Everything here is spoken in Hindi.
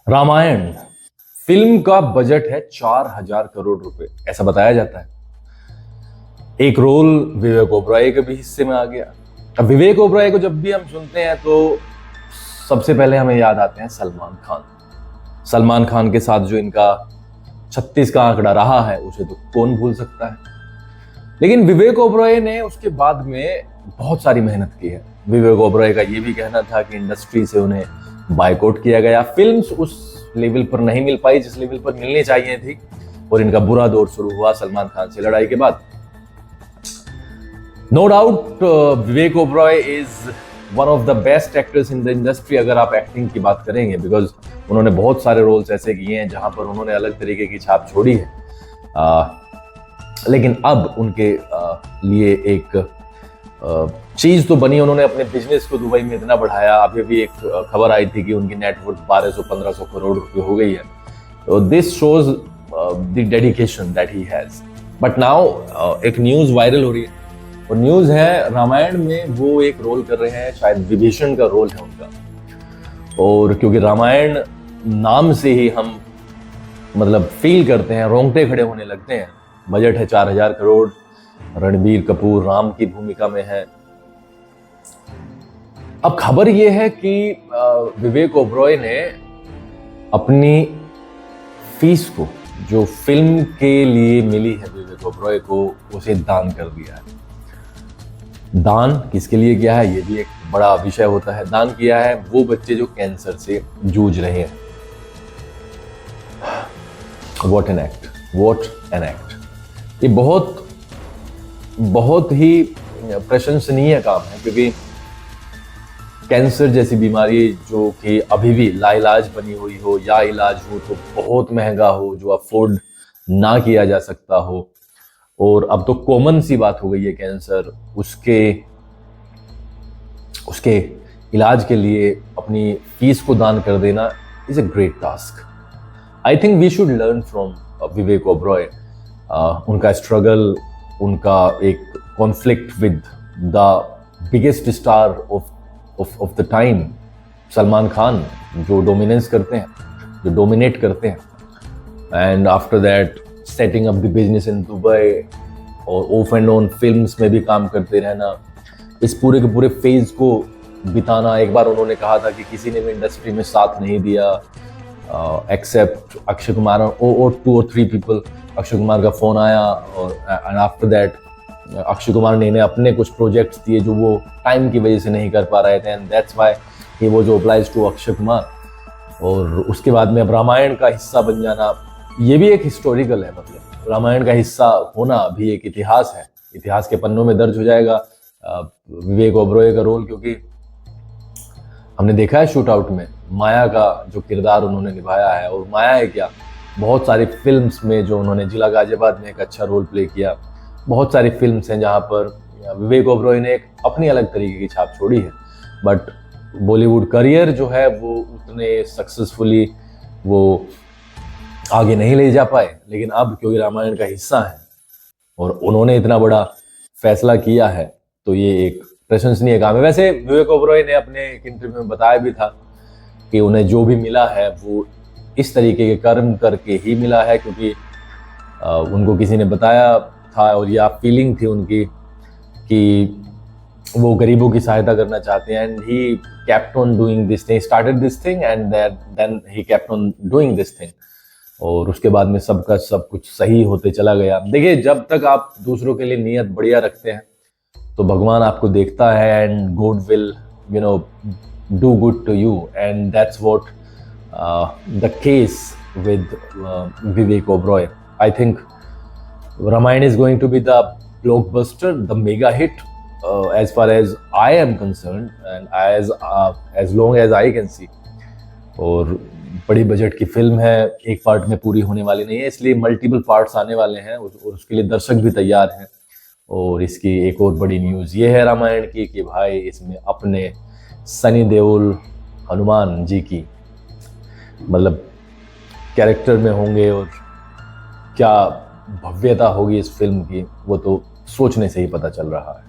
रामायण फिल्म का बजट है 4,000 करोड़ रुपए, ऐसा बताया जाता है। एक रोल विवेक ओबरॉय के भी हिस्से में आ गया। अब विवेक ओबरॉय को जब भी हम सुनते हैं तो सबसे पहले हमें याद आते हैं सलमान खान। सलमान खान के साथ जो इनका 36 का आंकड़ा रहा है उसे तो कौन भूल सकता है। लेकिन विवेक ओबरॉय ने उसके बाद में बहुत सारी मेहनत की है। विवेक ओबरॉय का ये भी कहना था कि इंडस्ट्री से उन्हें बायकॉट किया गया, फिल्म्स उस लेवल पर नहीं मिल पाई जिस लेवल पर मिलनी चाहिए थी, और इनका बुरा दौर शुरू हुआ सलमान खान से लड़ाई के बाद। No doubt Vivek Oberoi is one of the best actors in the industry अगर आप एक्टिंग की बात करेंगे, बिकॉज उन्होंने बहुत सारे रोल्स ऐसे किए हैं जहां पर उन्होंने अलग तरीके की छाप छोड़ी है। लेकिन अब उनके लिए एक चीज तो बनी, उन्होंने अपने बिजनेस को दुबई में इतना बढ़ाया। अभी भी एक खबर आई थी कि उनकी नेटवर्थ 1200-1500 करोड़ रुपए हो गई है। तो this shows the dedication that he has. But now एक न्यूज वायरल हो रही है, और न्यूज है रामायण में वो एक रोल कर रहे हैं, शायद विभीषण का रोल है उनका। और क्योंकि रामायण नाम से ही हम मतलब फील करते हैं, रोंगटे खड़े होने लगते हैं। बजट है 4,000 करोड़, रणबीर कपूर राम की भूमिका में है। अब खबर यह है कि विवेक ओबरॉय ने अपनी फीस को जो फिल्म के लिए मिली है विवेक ओबरॉय को, उसे दान कर दिया है। दान किसके लिए किया है ये भी एक बड़ा विषय होता है। दान किया है वो बच्चे जो कैंसर से जूझ रहे हैं। What an act, what an act. ये बहुत ही प्रशंसनीय काम है, क्योंकि कैंसर जैसी बीमारी जो कि अभी भी लाइलाज बनी हुई हो, या इलाज हो तो बहुत महंगा हो, जो अफोर्ड ना किया जा सकता हो, और अब तो कॉमन सी बात हो गई है कैंसर, उसके इलाज के लिए अपनी फीस को दान कर देना is a great task. I think we should learn from Vivek Oberoi. उनका स्ट्रगल, उनका एक conflict with the biggest star of the time, Salman Khan, जो डोमिनेंस करते हैं, जो डोमिनेट करते हैं, and after that setting up the business in Dubai, और ऑफ एंड ऑन फिल्म्स में भी काम करते रहना, इस पूरे के पूरे फेज को बिताना। एक बार उन्होंने कहा था कि किसी ने भी इंडस्ट्री में साथ नहीं दिया एक्सेप्ट अक्षय कुमार, और 2 or 3 पीपल। अक्षय कुमार का फोन आया, और and after that Akshay Kumar ने इन्हें अपने कुछ प्रोजेक्ट्स दिए जो वो टाइम की वजह से नहीं कर पा रहे थे, and that's why he was obliged to Akshay Kumar. और उसके बाद में अब रामायण का हिस्सा बन जाना, ये भी एक हिस्टोरिकल है। मतलब रामायण का हिस्सा होना भी एक इतिहास है, इतिहास के पन्नों में दर्ज हो जाएगा विवेक ओबरॉय का रोल। क्योंकि हमने देखा है शूट आउट में माया का जो किरदार उन्होंने निभाया है, और माया है क्या, बहुत सारी फिल्म्स में जो उन्होंने जिला गाजियाबाद में एक अच्छा रोल प्ले किया। बहुत सारी फिल्म्स हैं जहाँ पर विवेक ओबरॉय ने एक अपनी अलग तरीके की छाप छोड़ी है। बट बॉलीवुड करियर जो है वो उतने सक्सेसफुली वो आगे नहीं ले जा पाए। लेकिन अब क्योंकि रामायण का हिस्सा है और उन्होंने इतना बड़ा फैसला किया है, तो ये एक प्रशंसनीय काम है। वैसे विवेक ओबरॉय ने अपने एक इंटरव्यू में बताया भी था कि उन्हें जो भी मिला है वो इस तरीके के कर्म करके ही मिला है, क्योंकि उनको किसी ने बताया था, और यह फीलिंग थी उनकी कि वो गरीबों की सहायता करना चाहते हैं। And he kept on doing this thing, started this thing, and then he kept on doing this thing. और उसके बाद में सबका सब कुछ सही होते चला गया। देखिए, जब तक आप दूसरों के लिए नियत बढ़िया रखते हैं तो भगवान आपको देखता है, and God will do good to you, and that's what the case with Vivek Oberoi. I think Ramayana is going to be the blockbuster, the mega hit, as far as I am concerned, and as long as I can see. और बड़ी बजट की फिल्म है, एक पार्ट में पूरी होने वाली नहीं है, इसलिए मल्टीपल पार्ट्स आने वाले हैं, और उसके लिए दर्शक भी तैयार हैं। और इसकी एक और बड़ी न्यूज़ ये है रामायण की कि भाई इसमें अपने सनी देओल हनुमान जी की मतलब कैरेक्टर में होंगे, और क्या भव्यता होगी इस फिल्म की, वो तो सोचने से ही पता चल रहा है।